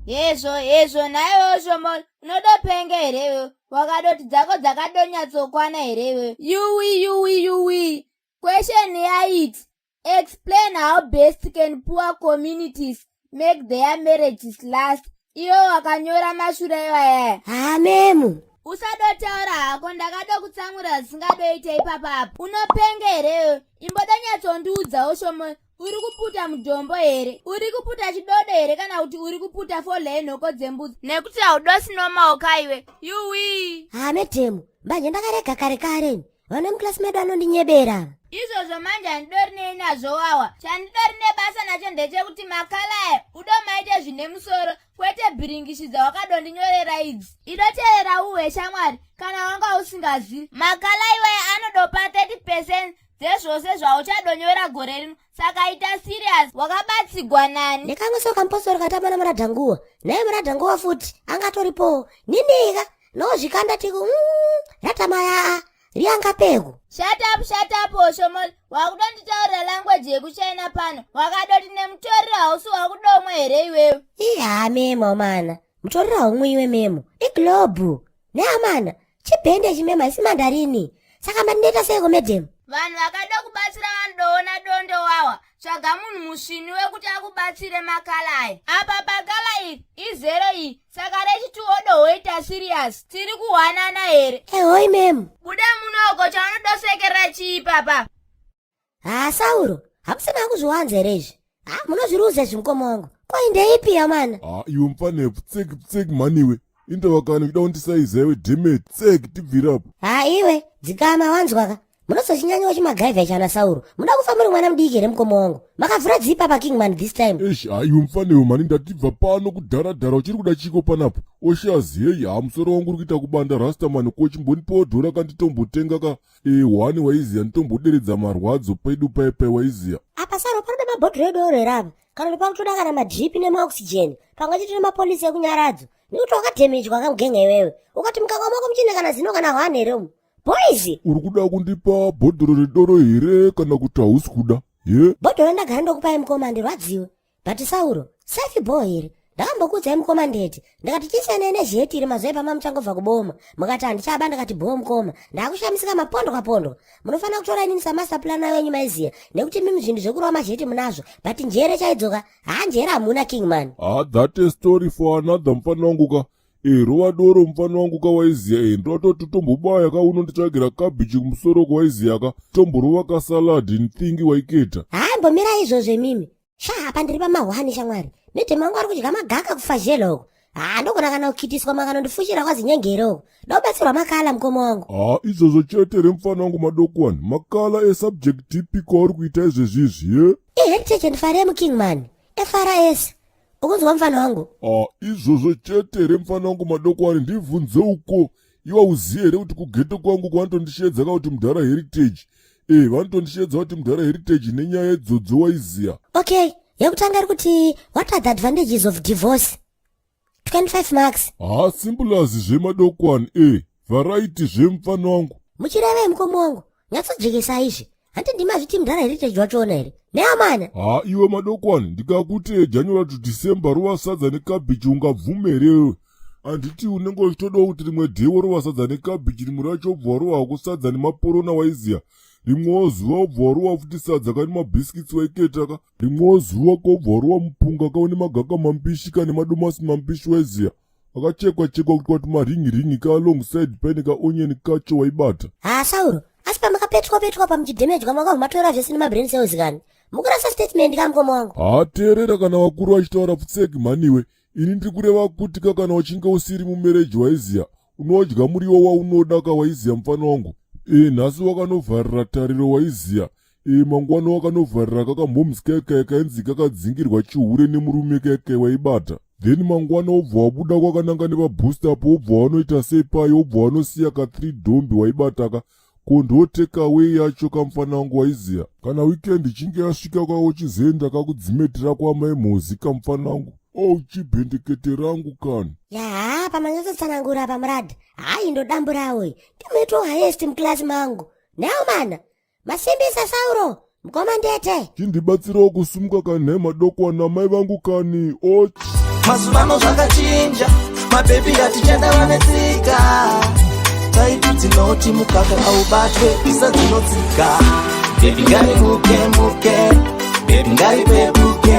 Yezvo naiwewo Shombo unodopenge herewe wakadoti dzako dzakadonyatsokwana herewe. Yuwi. Question here it. Explain how best can poor communities make their marriages last. Iyo wakanyora mashure iwaya. Memu. Usadotaura hako ndakada kutsamura zisingadoita ipapapo. Unopenge herewe. Imbodonyatsondiudzawo Shombo. Uri kuputa mudombo here? Uri kuputa chidodo here kana kuti uri kuputa fole yenhoko dzembudzi? Nekuti haudosi nomaoko iwe. Yuwi. Metemu. Mbanje ndakarega kare. Vana muklasi medu anondinyebera. Izvozvo manje handidori nenazvo wawa. Chandidori nebasa nacho ndechekuti makalaya udomaite zvine musoro kwete bhiringishi dzawakadondinyorera idzi. Idoteerera uwe shamwari kana wanga usingazivi. Makalaya iwaye anodopa 30% dzezvose zvauchadonyora gore rino. Saka ita serious, wakabatsigwa nani? Nekamweso kamposoro katamana muradhanguwa. Naye muradhanguwa futi angatoripo. Ninika nozvikanda tiku ratamaya riangapeko. Shut up Shombo. Wakudonditaurira language yekuchina pano. Wakadoti nemutoriro hausi wakudomwa here iwewe. Memo mana. Mutoriro haumwe iwe memo. Iglobu. Neamana. Chibhende chimema isi mandarini. Saka mandineta seko medem. Vanhu vakada kubatsira vandoona dondo wawa. Tsvaga munhu musvini wekuti akubatsire makalaya. Apa pakala iri izero iyi. Saka rechituodo hoita serious. Tiri kuhwanana here? Hoi memu. Buda munoko chaunodosekerera chii papa? Sauro. Hamusina kuzviwanza herezvi. Munozviruza zvimukomo wangu. Koindeipi yamana? Iwe mfane ptseki maniwe. Indavakana kuda kundisaiza iwe dheme tseki tibvirapo. Iwe dzikama wanzwaka. Munozochinyanyiwa chimagayivha chana Sauro. Muda kufa muri mwana mudiki here mukomo wangu. Makavhura dzipa pa Kingman this time. Iwe mfanewe mani ndatibva pano kudharadhara uchiri kuda chiko panapo. Oshaziyeyi musoro wangu uri kuita kubanda rastamani kochimbonipawo dhora kanditombotenga ka 1 waiziya nditomboderedza marwadzo pedu paipai waiziya. Apa Sauro panoda mabhodhoro edu orerapa. Kana ndipakutoda kana madripi nemaoxygen. Pamwe chete nemapolisi ekunyaradzo. Nekuti wakadhemejwa kamugenga iwewe. Ukati mukaka wako muchine kana zino kana hwane here umu. Boys! Uri kuda kundipa bhodhoro redoro here kana kuti hausi kuda? Bhodhoro ndagara ndokupai mukomande rwadziwe. But Sauro, safe boy here. Ndakambokudzai mukomandeti. Ndakati chisiyane nezheti iri mazuva epama muchangobva kuboma. Mukati handichaba ndakati bho mukoma. Ndakushamisika mapondo kapondo. Munofana kutora inini samaster plan wenyu maiziya. Nekuti mimi zvinhu zvekurova mazheti munazvo. But njere chaidzoka. Njere hamuna Kingman. That a story for another mfana wangu ka. Rova doro mfana wangu kawaiziya ndototi tombobaya kaunonditsvagira kabichi kumusoro kwaiziya ka tomborova kasaladi nthingi waiketa. Mbomira izvozvo mimi. Apa ndiri pamahwani shamwari. Mete mangu ari kudya magaka kufazhela uko. Ndogona kana kukitiswa makanondifushira kwazinyengero uko. Ndobatsirwa makala mukomo wangu. Izvozvo chete remfana wangu madokwana. Makala esubject ipi kwauri kuita izvezvizvi Heritage and Farem Kingman. FRS. Ukunzwa mfana wangu? Izvozvo chete remfana wangu madokwana ndibvunze uko. Iwa uziye here kuti kugeto kwangu kwanotondishedza kuti mudhara heritage. Vanotondishedza kuti mudhara heritage nenyaya idzodzo waiziya. Okay. Yekutanga iri kuti what are the advantages of divorce? 25 marks. Simple as zvemadokwana. Variety zvemfana wangu. Muchireve mukomo wangu. Nyatsojekesa izvi. Handi ndimazviti mudhara heritage wachoona here. Neamana. Iwe madokwana ndikakuti January to December rova sadza nekabichi ungabvume here. Anditi unenge uchitoda kuti rimwe dhewo rova sadza nekabichi rimwe racho obva rova kusadza nemaporona waiziya. Rimwewo zuva obva rova futi sadza kane mabhiskitsi waiketaka. Rimwewo zuva kobva rova mupunga kaune magaka mambishi kane madomasi mambishi waiziya. Akachekwa kuti kwati maringi ka alongside pane ka onion kacho waibata. Sauro, asi pamakapetwa pamuchidhemejwa makabva matora zvese nemabrain cells kani. Mukurasa statement kamukomo wangu. Teerera kana vakuru vachitaura pfutseki maniwe. Ini ndiri kureva kuti kana uchinge usiri mumereji waiziya unodya muriwo waunoda kawaiziya mfana wangu. Nhasi wakanovharira tariro waiziya. Mangwana wakanovharira kakambomsika yakaenzi kakadzingirwa chihure nemurume keke waibata. Then mangwana obva wabuda kwakananga nepabooster apo obva wanoita sepai obva wanosiya ka 3 dombi waibata ka kondoteka away yacho kamfana wangu waiziya. Kana weekend ichinge yasvika kwawo chizoenda kakudzimetera kwamai mhozi kamfana wangu. Chibhendekete rangu kani. Pamanyatotsanangura pamuradha. Indodamburawo. Ndimeto highest muklasi mangu. Nawo mana. Masimbisa Sauro. Mukomandete. Chindibatsirawo kusumuka kani madokwana mai vangu kani. mazuvano zvakachinja mabhebi hatichada vanetsika taiti dzinoti mukaka aubatwe isa dzinotsika bebi ngarimuke muke bebi ngaripepuke